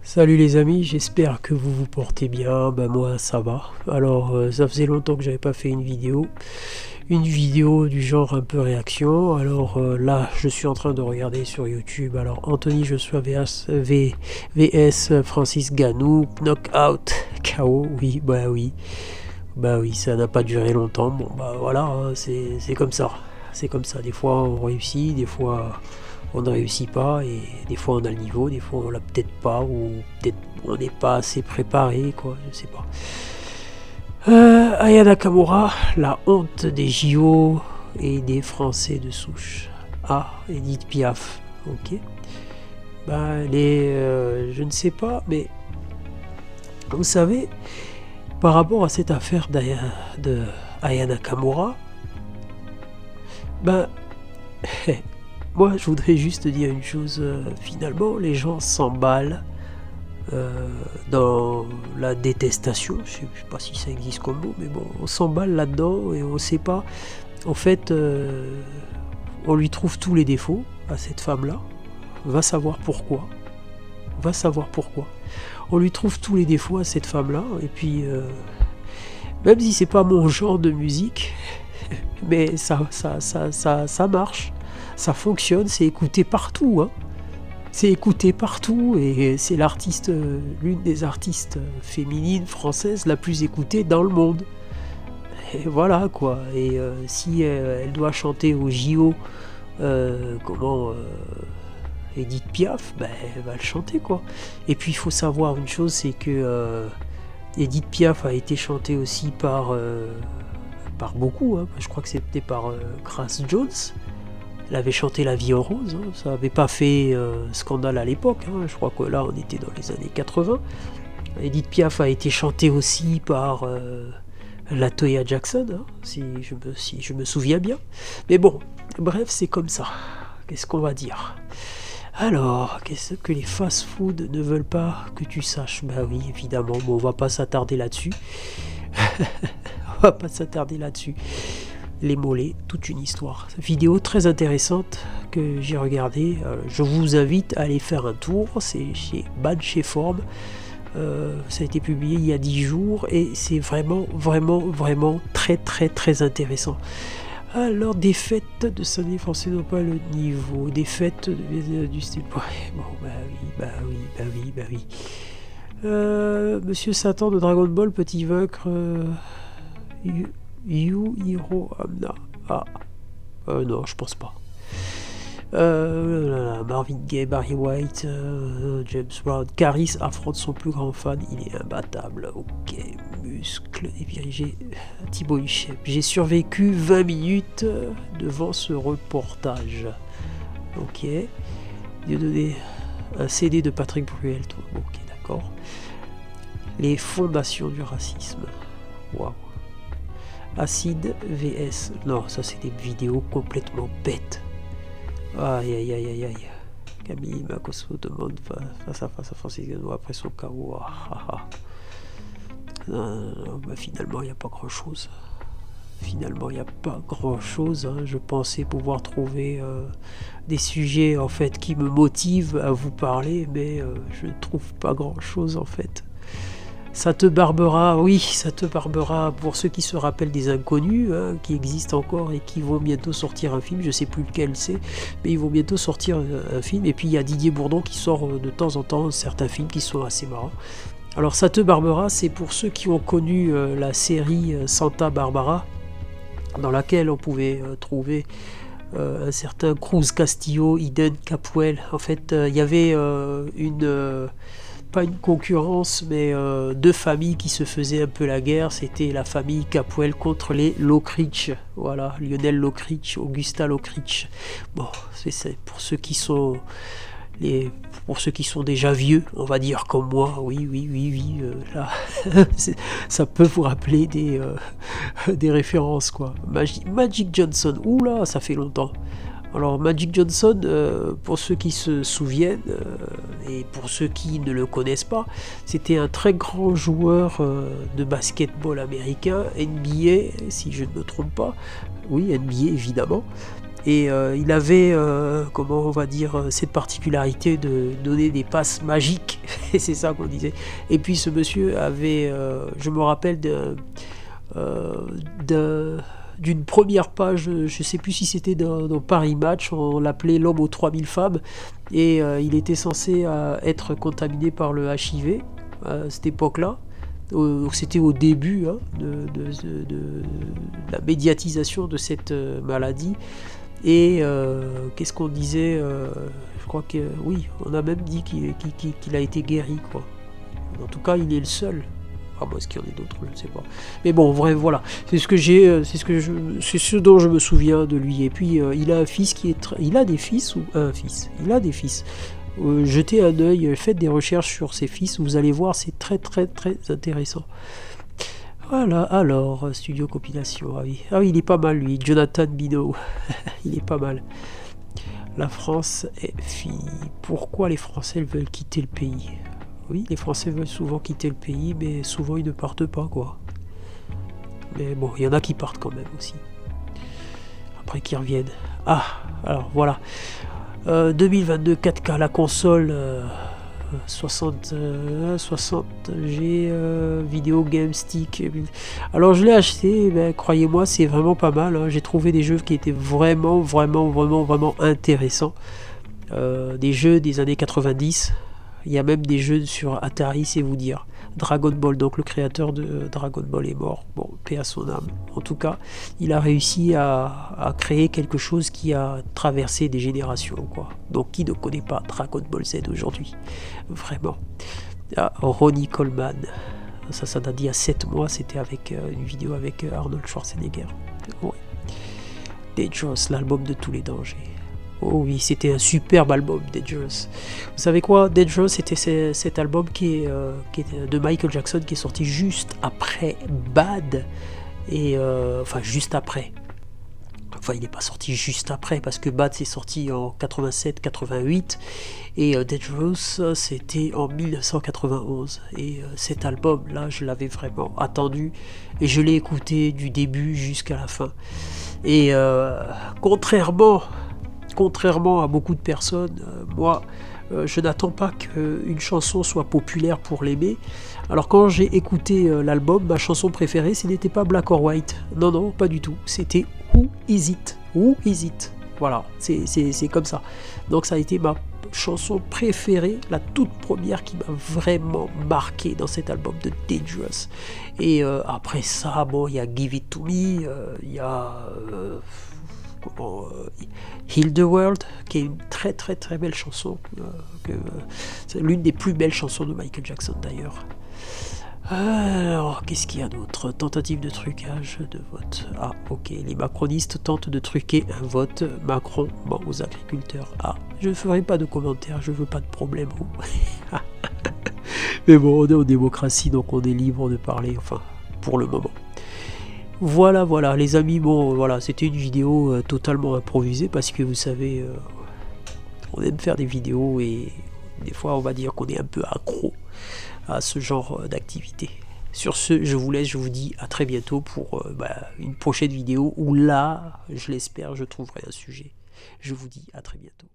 Salut les amis, j'espère que vous vous portez bien. Ben moi ça va. Alors ça faisait longtemps que j'avais pas fait une vidéo. Une vidéo du genre un peu réaction. Alors là je suis en train de regarder sur YouTube. Alors Anthony Joshua VS Francis Ngannou Knockout KO. Oui bah oui. Bah oui, ça n'a pas duré longtemps. Bon bah voilà, hein, c'est comme ça. C'est comme ça. Des fois on réussit, des fois on ne réussit pas, et des fois on a le niveau, des fois on l'a peut-être pas, ou peut-être on n'est pas assez préparé, quoi, je sais pas. Aya Nakamura, la honte des JO et des Français de souche. Ah, Edith Piaf, ok. Bah, je ne sais pas, mais vous savez, par rapport à cette affaire de Aya Nakamura, bah, moi, je voudrais juste dire une chose. Finalement, les gens s'emballent dans la détestation. Je sais pas si ça existe comme mot, mais bon, on s'emballe là-dedans et on ne sait pas. En fait, on lui trouve tous les défauts à cette femme-là. Va savoir pourquoi. Va savoir pourquoi. On lui trouve tous les défauts à cette femme-là. Et puis, même si c'est pas mon genre de musique, mais ça marche. Ça fonctionne, c'est écouté partout, hein. C'est écouté partout, et c'est l'artiste, l'une des artistes féminines françaises la plus écoutée dans le monde. Et voilà quoi. Et si elle doit chanter au JO, Edith Piaf, ben, elle va le chanter quoi. Et puis il faut savoir une chose, c'est que Edith Piaf a été chantée aussi par beaucoup, hein. Je crois que c'était par Grace Jones. Elle avait chanté La vie en rose, hein. Ça n'avait pas fait scandale à l'époque, hein. Je crois que là on était dans les années 80. Edith Piaf a été chantée aussi par Latoya Jackson, hein, si je me souviens bien. Mais bon, bref, c'est comme ça. Qu'est-ce qu'on va dire? Alors, qu'est-ce que les fast-food ne veulent pas que tu saches? Bah oui, évidemment, bon, on va pas s'attarder là-dessus. On va pas s'attarder là-dessus. Les mollets, toute une histoire. Vidéo très intéressante que j'ai regardée. Je vous invite à aller faire un tour. C'est chez Bad chez Forme. Ça a été publié il y a 10 jours et c'est vraiment très intéressant. Alors, des fêtes de Saint-Denis français n'ont pas le niveau. Des fêtes du style. Bon, bah oui. Monsieur Satan de Dragon Ball peut-il vaincre Hiro Amna? Ah, non, je pense pas. Marvin Gaye, Barry White, James Brown, Caris affronte son plus grand fan, il est imbattable. Ok, muscle et dirigé Thibaut Inchep. J'ai survécu 20 minutes devant ce reportage. Ok, il a donné un CD de Patrick Bruel. Ok, d'accord. Les fondations du racisme. Waouh. Acide VS. Non, ça c'est des vidéos complètement bêtes. Aïe. Camille Makosso demande face à Francis Ngannou après son KO. Bah, finalement, il n'y a pas grand chose. Hein. Je pensais pouvoir trouver des sujets en fait qui me motivent à vous parler, mais je ne trouve pas grand chose en fait. Ça te barbera, oui, ça te barbera pour ceux qui se rappellent des Inconnus, hein, qui existent encore et qui vont bientôt sortir un film, je sais plus lequel c'est, mais ils vont bientôt sortir un film. Et puis il y a Didier Bourdon qui sort de temps en temps certains films qui sont assez marrants. Alors ça te barbera, c'est pour ceux qui ont connu la série Santa Barbara, dans laquelle on pouvait trouver un certain Cruz Castillo, Eden Capuel. En fait, il y avait pas une concurrence, mais deux familles qui se faisaient un peu la guerre. C'était la famille Capuel contre les Locrich. Voilà, Lionel Locrich, Augusta Locrich. Bon, c'est pour ceux qui sont déjà vieux, on va dire comme moi. Oui, là, ça peut vous rappeler des références quoi. Magic Johnson. Oula, ça fait longtemps. Alors Magic Johnson, pour ceux qui se souviennent et pour ceux qui ne le connaissent pas, c'était un très grand joueur de basketball américain, NBA si je ne me trompe pas, oui NBA évidemment, Et il avait, comment on va dire, cette particularité de donner des passes magiques, et c'est ça qu'on disait. Et puis ce monsieur avait, je me rappelle d'une première page, je ne sais plus si c'était dans Paris Match, on l'appelait l'homme aux 3000 femmes, et il était censé être contaminé par le HIV à cette époque-là. C'était au début de la médiatisation de cette maladie. Et qu'est-ce qu'on disait, je crois que oui, on a même dit qu'il a été guéri, quoi. En tout cas, il est le seul. Ah bon, est-ce qu'il y en a d'autres, je ne sais pas. Mais bon, vrai, voilà. C'est ce dont je me souviens de lui. Et puis il a un fils qui est il a des fils ou un fils. Il a des fils. Jetez un œil, faites des recherches sur ses fils, vous allez voir, c'est très très très intéressant. Voilà, alors, studio compilation, ah oui, il est pas mal lui, Jonathan Bino, il est pas mal. La France est finie. Pourquoi les Français veulent quitter le pays? Oui, les Français veulent souvent quitter le pays, mais souvent ils ne partent pas, quoi. Mais bon, il y en a qui partent quand même aussi. Après qui reviennent. Ah, alors voilà. 2022 4K, la console 60G vidéo game stick. Alors je l'ai acheté, ben, croyez-moi, c'est vraiment pas mal, hein. J'ai trouvé des jeux qui étaient vraiment intéressants. Des jeux des années 90. Il y a même des jeux sur Atari, c'est vous dire. Dragon Ball, donc le créateur de Dragon Ball est mort. Bon, paix à son âme. En tout cas, il a réussi à créer quelque chose qui a traversé des générations, quoi. Donc, qui ne connaît pas Dragon Ball Z aujourd'hui? Vraiment. Ah, Ronnie Coleman. Ça date d'il y a 7 mois. C'était avec une vidéo avec Arnold Schwarzenegger. Ouais. Dangerous, l'album de tous les dangers. Oh oui, c'était un superbe album, Dangerous. Vous savez quoi? Dangerous, c'était cet album qui est de Michael Jackson, qui est sorti juste après Bad. Et enfin, juste après. Enfin, il n'est pas sorti juste après, parce que Bad c'est sorti en 87-88. Et Dangerous, c'était en 1991. Et cet album-là, je l'avais vraiment attendu. Et je l'ai écouté du début jusqu'à la fin. Et contrairement à beaucoup de personnes, moi, je n'attends pas qu'une chanson soit populaire pour l'aimer. Alors quand j'ai écouté l'album, ma chanson préférée, ce n'était pas Black or White. Non, non, pas du tout. C'était Who Is It? Who Is It? Voilà, c'est comme ça. Donc ça a été ma chanson préférée, la toute première qui m'a vraiment marqué dans cet album de Dangerous. Et après ça, bon, il y a Give It To Me, il y a... Heal the World, qui est une très très très belle chanson, c'est l'une des plus belles chansons de Michael Jackson d'ailleurs. Alors, qu'est-ce qu'il y a d'autre? Tentative de trucage de vote. Ah, ok, les macronistes tentent de truquer un vote Macron aux agriculteurs. Ah, je ne ferai pas de commentaires, je veux pas de problème. Mais bon, on est en démocratie, donc on est libre de parler, enfin, pour le moment. Voilà les amis, bon voilà, c'était une vidéo totalement improvisée parce que vous savez, on aime faire des vidéos et des fois on va dire qu'on est un peu accro à ce genre d'activité. Sur ce, je vous laisse, je vous dis à très bientôt pour une prochaine vidéo où là, je l'espère, je trouverai un sujet. Je vous dis à très bientôt.